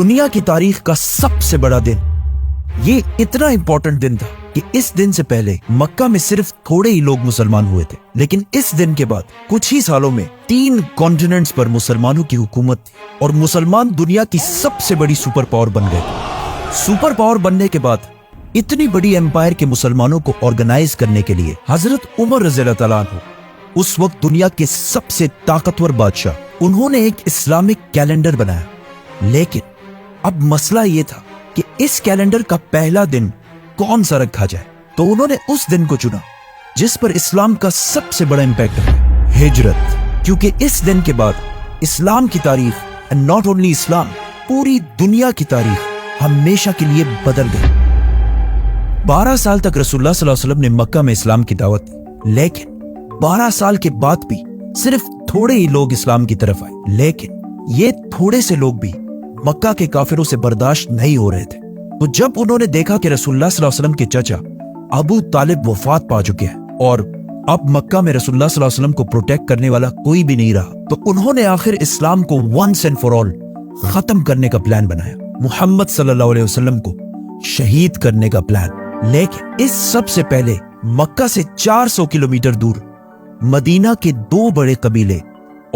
दुनिया की तारीख का सबसे बड़ा दिन। ये इतना इंपॉर्टेंट दिन था कि इस दिन से पहले मक्का में सिर्फ थोड़े ही लोग मुसलमान हुए थे, लेकिन इस दिन के बाद कुछ ही सालों में 3 कॉन्टिनेंट्स पर मुसलमानों की हुकूमत थी और मुसलमान दुनिया की सबसे बड़ी सुपर पावर बन गए थे। सुपर पावर बनने के बाद इतनी बड़ी एम्पायर के मुसलमानों को ऑर्गेनाइज करने के लिए हजरत उमर रज़ियल्लाहु ताला अन्हु उस वक्त दुनिया के सबसे ताकतवर बादशाह, उन्होंने एक इस्लामिक कैलेंडर बनाया। लेकिन अब मसला ये था कि इस कैलेंडर का पहला दिन कौन सा रखा जाए, तो उन्होंने उस दिन को चुना जिस पर इस्लाम का सबसे बड़ा इंपैक्ट है, हिजरत। क्योंकि इस दिन के बाद इस्लाम की तारीख, एंड नॉट ओनली इस्लाम, पूरी दुनिया की तारीख हमेशा के लिए बदल गई। 12 साल तक रसूलुल्लाह सल्लल्लाहु अलैहि वसल्लम ने मक्का में इस्लाम की दावत दी, लेकिन 12 साल के बाद भी सिर्फ थोड़े ही लोग इस्लाम की तरफ आए। लेकिन ये थोड़े से लोग भी मक्का के काफिरों से बर्दाश्त नहीं हो रहे थे। तो जब उन्होंने देखा कि रसूलुल्लाह सल्लल्लाहु अलैहि वसल्लम के चाचा अबू तालिब वफात पा चुके हैं और अब मक्का में रसूलुल्लाह सल्लल्लाहु अलैहि वसल्लम को प्रोटेक्ट करने वाला कोई भी नहीं रहा, तो उन्होंने आखिर इस्लाम को वंस एंड फॉर ऑल खत्म करने का प्लान बनाया, मुहम्मद सल्लल्लाहु अलैहि वसल्लम को शहीद करने का प्लान। लेकिन इस सबसे पहले मक्का से 400 किलोमीटर दूर मदीना के 2 बड़े कबीले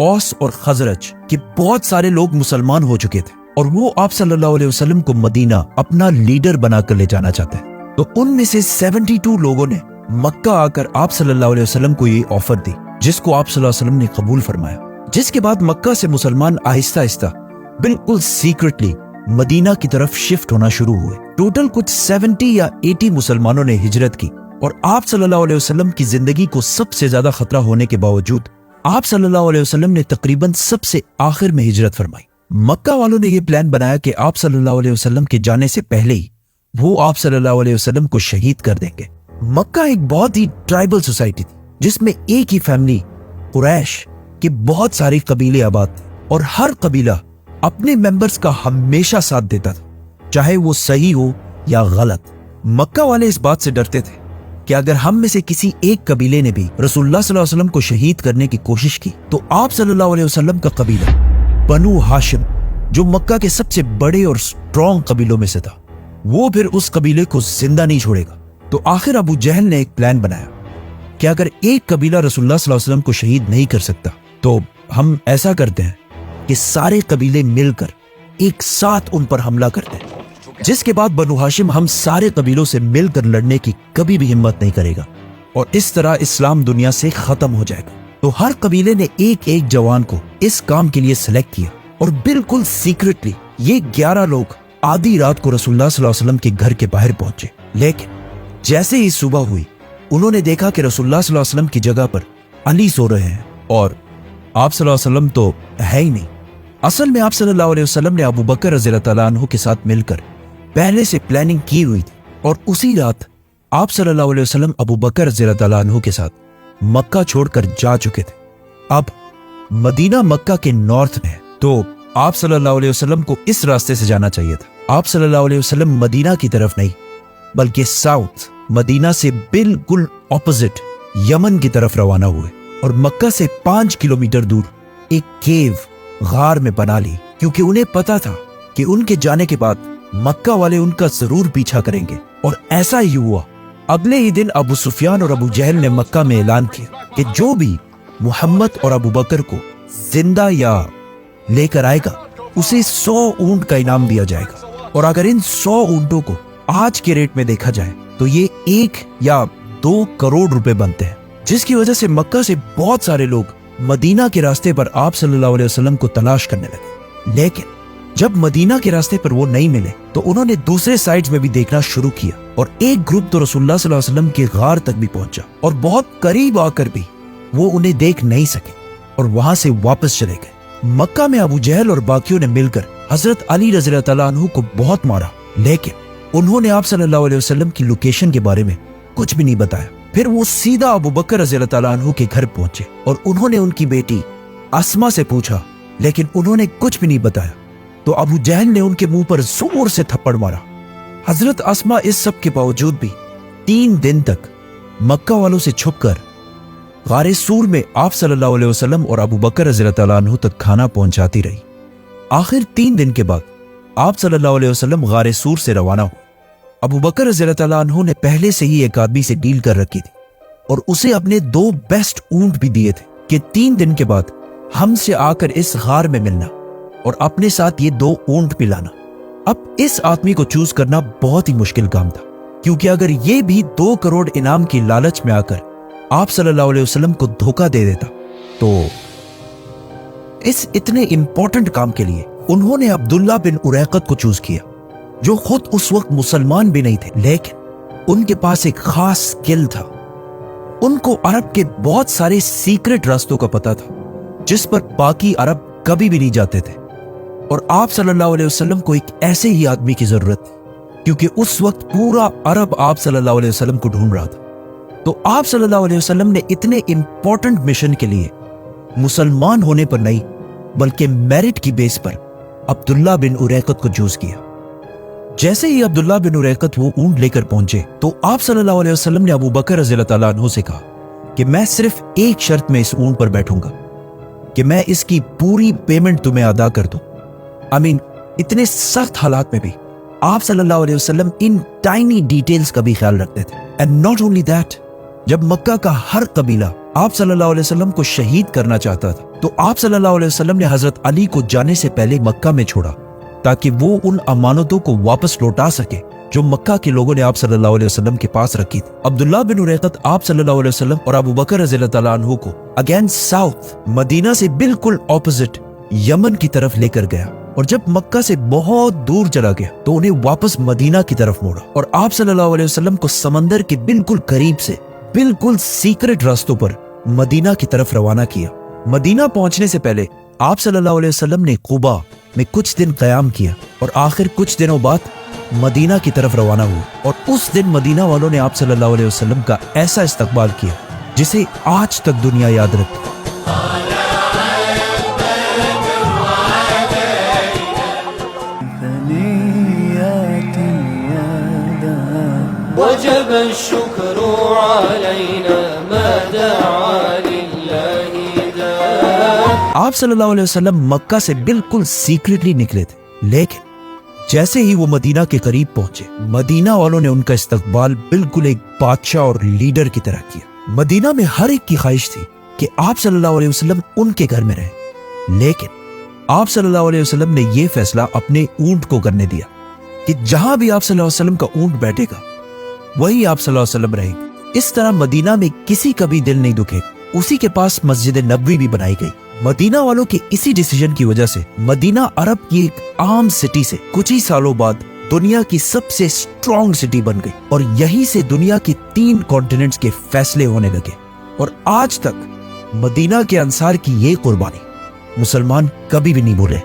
औस और खजरज के बहुत सारे लोग मुसलमान हो चुके थे और वो आप सल्लल्लाहु अलैहि वसल्लम को मदीना अपना लीडर बनाकर ले जाना चाहते हैं। तो उनमें से 72 लोगों ने मक्का आकर आप सल्लल्लाहु अलैहि वसल्लम को ये ऑफर दी, जिसको आप सल्लल्लाहु अलैहि वसल्लम ने कबूल फरमाया। जिसके बाद मक्का से मुसलमान आहिस्ता आहिस्ता बिल्कुल सीक्रेटली मदीना की तरफ शिफ्ट होना शुरू हुए। टोटल कुछ 70 या 80 मुसलमानों ने हिजरत की और आप सल्लल्लाहु अलैहि वसल्लम की जिंदगी को सबसे ज्यादा खतरा होने के बावजूद आप सल्लल्लाहु अलैहि वसल्लम ने तकरीबन सबसे आखिर में हिजरत फरमाई। मक्का वालों ने यह प्लान बनाया कि आप सल्लल्लाहु अलैहि वसल्लम के जाने से पहले ही वो आप सल्लल्लाहु अलैहि वसल्लम को शहीद कर देंगे। मक्का एक बहुत ही ट्राइबल सोसाइटी थी जिसमें एक ही फैमिली कुरैश के बहुत सारे कबीले आबाद थे और हर कबीला अपने मेंबर्स का हमेशा साथ देता था, चाहे वो सही हो या गलत। मक्का वाले इस बात से डरते थे कि अगर हम में से किसी एक कबीले ने भी रसूलुल्लाह सल्लल्लाहु अलैहि वसल्लम को शहीद करने की कोशिश की तो आप सल्लल्लाहु अलैहि वसल्लम का कबीला बनु हाशिम, जो मक्का के सबसे बड़े और स्ट्रॉन्ग कबीलों में से था, वो फिर उस कबीले को जिंदा नहीं छोड़ेगा। तो आखिर अबू जहल ने एक प्लान बनाया कि अगर एक कबीला रसूलुल्लाह सल्लल्लाहु अलैहि वसल्लम को शहीद नहीं कर सकता तो हम ऐसा करते हैं कि सारे कबीले मिलकर एक साथ उन पर हमला करते हैं, जिसके बाद बनु हाशिम हम सारे कबीलों से मिलकर लड़ने की कभी भी हिम्मत नहीं करेगा और इस तरह इस्लाम दुनिया से खत्म हो जाएगा। तो हर कबीले ने एक एक जवान को इस काम के लिए सिलेक्ट किया और बिल्कुल सीक्रेटली ये 11 लोग आधी रात को रसूलुल्लाह सल्लल्लाहु अलैहि वसल्लम के घर के बाहर पहुंचे। लेकिन जैसे ही सुबह हुई उन्होंने देखा कि रसूलुल्लाह सल्लल्लाहु अलैहि वसल्लम की जगह पर अली सो रहे हैं और आप सल्लल्लाहु अलैहि वसल्लम तो है ही नहीं। असल में आप सल्लल्लाहु अलैहि वसल्लम ने अबू बकर रज़ियल्लाहु ताला अन्हु के साथ मिलकर पहले से प्लानिंग की हुई थी और उसी रात आप सल्लल्लाहु अलैहि वसल्लम अबू बकर रज़ियल्लाहु ताला अन्हु के साथ मक्का छोड़कर जा चुके थे। अब मदीना मक्का के नॉर्थ में है, तो आप सल्लल्लाहु अलैहि वसल्लम को इस रास्ते से जाना चाहिए था। आप सल्लल्लाहु अलैहि वसल्लम मदीना की तरफ नहीं बल्कि साउथ मदीना से बिल्कुल ऑपोजिट यमन की तरफ रवाना हुए और मक्का से 5 किलोमीटर दूर एक केव गार में बना ली, क्योंकि उन्हें पता था कि उनके जाने के बाद मक्का वाले उनका जरूर पीछा करेंगे। और ऐसा ही हुआ। अगले ही दिन अबू सुफियान और अबू जहल ने मक्का में ऐलान किया कि जो भी मोहम्मद और अबू बकर को जिंदा या लेकर आएगा उसे 100 ऊंट का इनाम दिया जाएगा और अगर इन 100 ऊंटों को आज के रेट में देखा जाए तो ये 1 या 2 करोड़ रुपए बनते हैं, जिसकी वजह से मक्का से बहुत सारे लोग मदीना के रास्ते पर आप सल्लल्लाहु अलैहि वसल्लम को तलाश करने लगे। लेकिन जब मदीना के रास्ते पर वो नहीं मिले तो उन्होंने दूसरे साइड्स में भी देखना शुरू किया और एक ग्रुप तो रसूलुल्लाह सल्लल्लाहु अलैहि वसल्लम के गार तक भी पहुंचा और बहुत करीब आकर भी वो उन्हें देख नहीं सके और वहां से वापस चले गए। मक्का में अबू जहल और बाकियों ने मिलकर हजरत अली रज़ियल्लाहु ताला अन्हु को बहुत मारा, लेकिन उन्होंने आप सल्लल्लाहु अलैहि वसल्लम की लोकेशन के बारे में कुछ भी नहीं बताया। फिर वो सीधा अबू बकर रज़ियल्लाहु ताला अन्हु के घर पहुंचे और उन्होंने उनकी बेटी अस्मा से पूछा, लेकिन उन्होंने कुछ भी नहीं बताया। तो अबू जहल ने उनके मुंह पर जोर से थप्पड़ मारा। हजरत अस्मा इस सब के बावजूद भी 3 दिन तक मक्का वालों से छुपकर गारे सूर में आप सल्लल्लाहु अलैहि वसल्लम और अबू बकर रज़ियल्लाहु ताला अन्हु तक खाना पहुंचाती रही। आखिर 3 दिन के बाद आप सल्लल्लाहु अलैहि वसल्लम गारे सूर से रवाना हो। अबू बकर रज़ियल्लाहु तआला अन्हु ने पहले से ही एक आदमी से डील कर रखी थी और उसे अपने 2 बेस्ट ऊंट भी दिए थे कि 3 दिन के बाद हमसे आकर इस गार में मिलना और अपने साथ ये 2 ऊंट भी लाना। अब इस आदमी को चूज करना बहुत ही मुश्किल काम था, क्योंकि अगर ये भी 2 करोड़ इनाम की लालच में आकर आप सल्लल्लाहु अलैहि वसल्लम को धोखा दे देता तो इस इतने इंपॉर्टेंट काम के लिए उन्होंने अब्दुल्ला बिन उरैकत को चूज किया, जो खुद उस वक्त मुसलमान भी नहीं थे, लेकिन उनके पास एक खास स्किल था। उनको अरब के बहुत सारे सीक्रेट रास्तों का पता था जिस पर बाकी अरब कभी भी नहीं जाते थे, और आप सल्लल्लाहु अलैहि वसल्लम को एक ऐसे ही आदमी की जरूरत थी, क्योंकि उस वक्त पूरा अरब आप सल्लल्लाहु अलैहि वसल्लम को ढूंढ रहा था। तो आप सल्लल्लाहु अलैहि वसल्लम ने इतने इंपॉर्टेंट मिशन के लिए मुसलमान होने पर नहीं बल्कि मेरिट की बेस पर अब्दुल्ला बिन उरैकत को चूज किया। जैसे ही अब्दुल्ला बिन उरैकत वो ऊंट लेकर पहुंचे तो आप सल्लल्लाहु अलैहि वसल्लम ने अबू बकर रज़ियल्लाहु तआला अन्हु से कहा कि मैं सिर्फ एक शर्त में इस ऊंट पर बैठूंगा कि मैं इसकी पूरी पेमेंट तुम्हें अदा कर दूं। इतने सख्त हालात में भी आप सल्लल्लाहु अलैहि वसल्लम इन टाइनी डिटेल्स का भी ख्याल रखते थे। एंड नॉट ओनली दैट, जब मक्का का हर कबीला आप सल्लल्लाहु अलैहि वसल्लम को शहीद करना चाहता था तो आप सल्लल्लाहु अलैहि वसल्लम ने हजरत अली को जाने से पहले मक्का में छोड़ा ताकि वो उन अमानतों को वापस लौटा सके जो मक्का के लोगों ने आप सल्लल्लाहु अलैहि वसल्लम के पास रखी थी। अब्दुल्ला बिन उरैकत आप सल्लल्लाहु अलैहि वसल्लम और अबू बकर रज़ियल्लाहु तआला अन्हु को अगेंस्ट साउथ मदीना से बिल्कुल ऑपोजिट यमन की तरफ लेकर गया, और जब मक्का से बहुत दूर चला गया तो उन्हें वापस मदीना की तरफ मोड़ा और आप सल्लल्लाहु अलैहि वसल्लम को समंदर के बिल्कुल करीब से बिल्कुल सीक्रेट रास्तों पर मदीना की तरफ रवाना किया। मदीना पहुंचने से पहले आप सल्लल्लाहु अलैहि वसल्लम ने कुबा में कुछ दिन क़याम किया और आखिर कुछ दिनों बाद मदीना की तरफ रवाना हुए, और उस दिन मदीना वालों ने आप सल्लल्लाहु अलैहि वसल्लम का ऐसा इस्तकबाल किया जिसे आज तक दुनिया याद रखती है। وجب الشكر علينا ما دعا لله داع। आप सल्लल्लाहु अलैहि वसल्लम मक्का से बिल्कुल सीक्रेटली निकले थे, लेकिन जैसे ही वो मदीना के करीब पहुंचे मदीना वालों ने उनका इस्तकबाल बिल्कुल एक बादशाह और लीडर की तरह किया। मदीना में हर एक की ख्वाहिश थी कि आप सल्लल्लाहु अलैहि वसल्लम उनके घर में रहे, लेकिन आप सल्लल्लाहु अलैहि वसल्लम ने यह फैसला अपने ऊंट को करने दिया कि जहां भी आप सल्लल्लाहु अलैहि वसल्लम का ऊंट बैठेगा वही आप सल्लल्लाहु अलैहि वसल्लम रहेंगे। इस तरह मदीना में किसी का भी दिल नहीं दुखे। उसी के पास मस्जिद नबवी भी बनाई गई। मदीना वालों के इसी डिसीजन की वजह से मदीना अरब की एक आम सिटी से कुछ ही सालों बाद दुनिया की सबसे स्ट्रॉन्ग सिटी बन गई, और यहीं से दुनिया के 3 कॉन्टिनेंट्स के फैसले होने लगे। और आज तक मदीना के अंसार की ये कुर्बानी मुसलमान कभी भी नहीं भूले।